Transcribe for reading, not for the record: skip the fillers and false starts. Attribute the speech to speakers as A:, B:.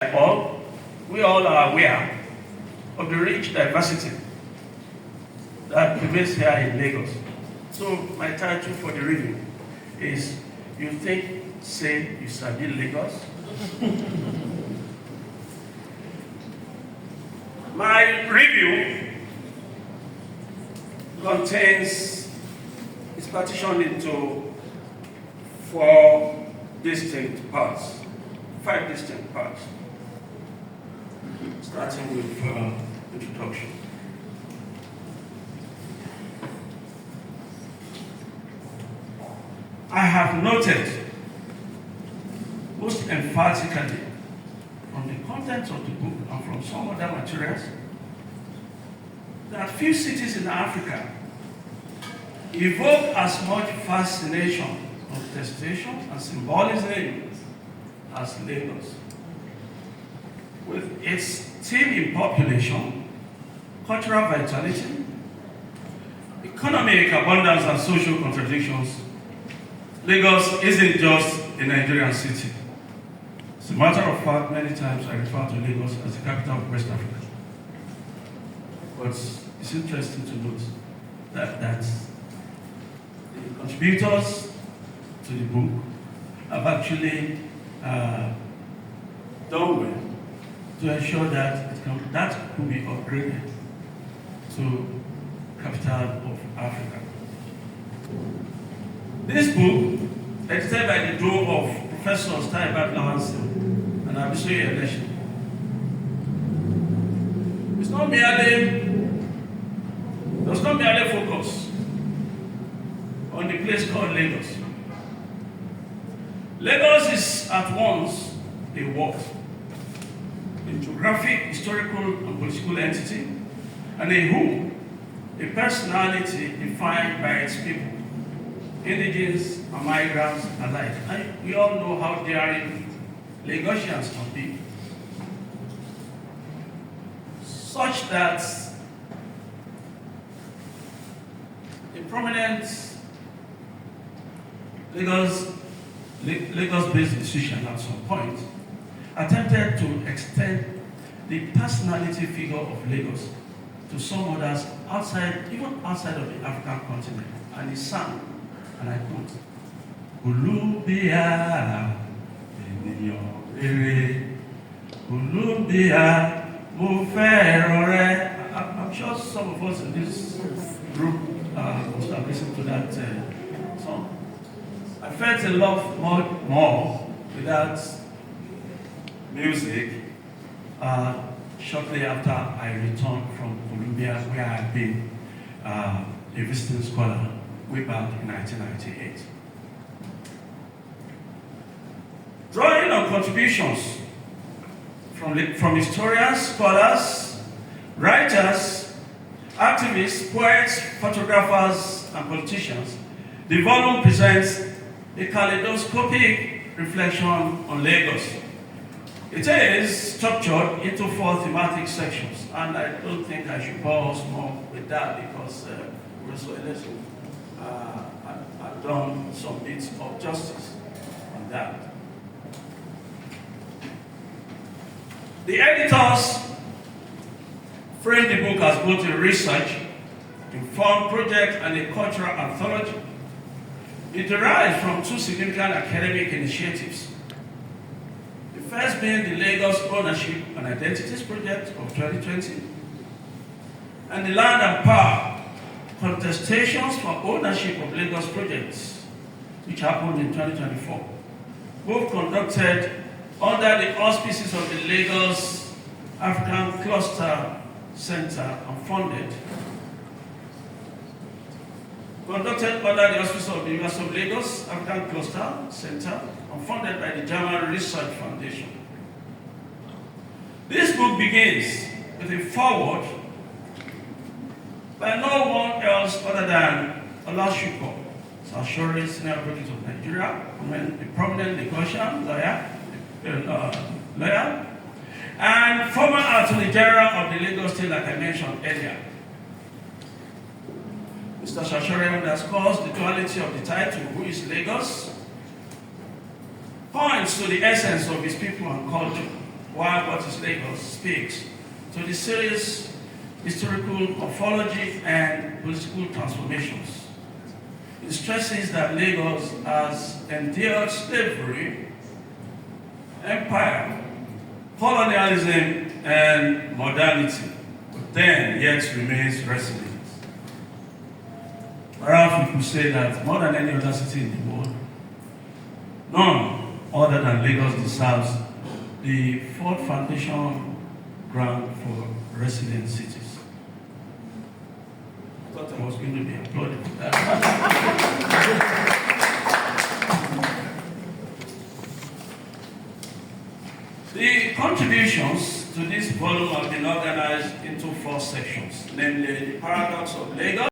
A: like all, we all are aware of the rich diversity that prevails here in Lagos. So my title for the review is, you think, say, you sabi Lagos? My review contains, it's partitioned into 5 distinct parts, starting with introduction. I have noted most emphatically from the contents of the book and from some other materials that few cities in Africa evoke as much fascination, contestation, and symbolism as Lagos. With its teeming population, cultural vitality, economic abundance, and social contradictions, Lagos isn't just a Nigerian city. As a matter of fact, many times I refer to Lagos as the capital of West Africa. But it's interesting to note that the contributors to the book have actually done well to ensure that that could be upgraded to capital of Africa. This book, edited by the duo of Professors Taibat Lawansi and Abisoye Election, does not merely focus on the place called Lagos. Lagos is at once a what? A geographic, historical, and political entity, and a who? A personality defined by its people, indigenous and migrants alike. And we all know how daring Lagosians can be, such that a prominent Lagos-based institution at some point attempted to extend the personality figure of Lagos to some others even outside of the African continent. And he sang, and I quote, Columbia, Columbia, I'm sure some of us in this group must have listened to that song. I felt a lot more without music shortly after I returned from Columbia, where I had been a visiting scholar way back in 1998. Drawing on contributions from historians, scholars, writers, activists, poets, photographers, and politicians, the volume presents a kaleidoscopic reflection on Lagos. It is structured into 4 thematic sections, and I don't think I should bore us more with that because Professor Eleson had done some bits of justice on that. The editors framed the book as both a research, informed project, and a cultural anthology. It derives from 2 significant academic initiatives. The first being the Lagos Ownership and Identities Project of 2020, and the Land and Power Contestations for Ownership of Lagos Projects, which happened in 2024. Both conducted under the auspices of the Lagos African Cluster Center and funded. Conducted under the auspices of the University of Lagos African Cluster Center and funded by the German Research Foundation. This book begins with a foreword by no one else other than Olashuko Sashore, Senior Advocate of Nigeria, a prominent Lagosian lawyer, and former Attorney General of the Lagos State, like I mentioned earlier. Mr. Sashore underscores the duality of the title, who is Lagos, points to the essence of his people and culture, While What is Lagos speaks to the serious historical morphology and political transformations. It stresses that Lagos has endured slavery, empire, colonialism, and modernity, but then yet remains resilient. Perhaps we could say that more than any other city in the world, none other than Lagos deserves the fourth foundation ground for resilient cities. I thought I was going to be applauded for that. The contributions to this volume have been organized into 4 sections, namely the paradox of Lagos,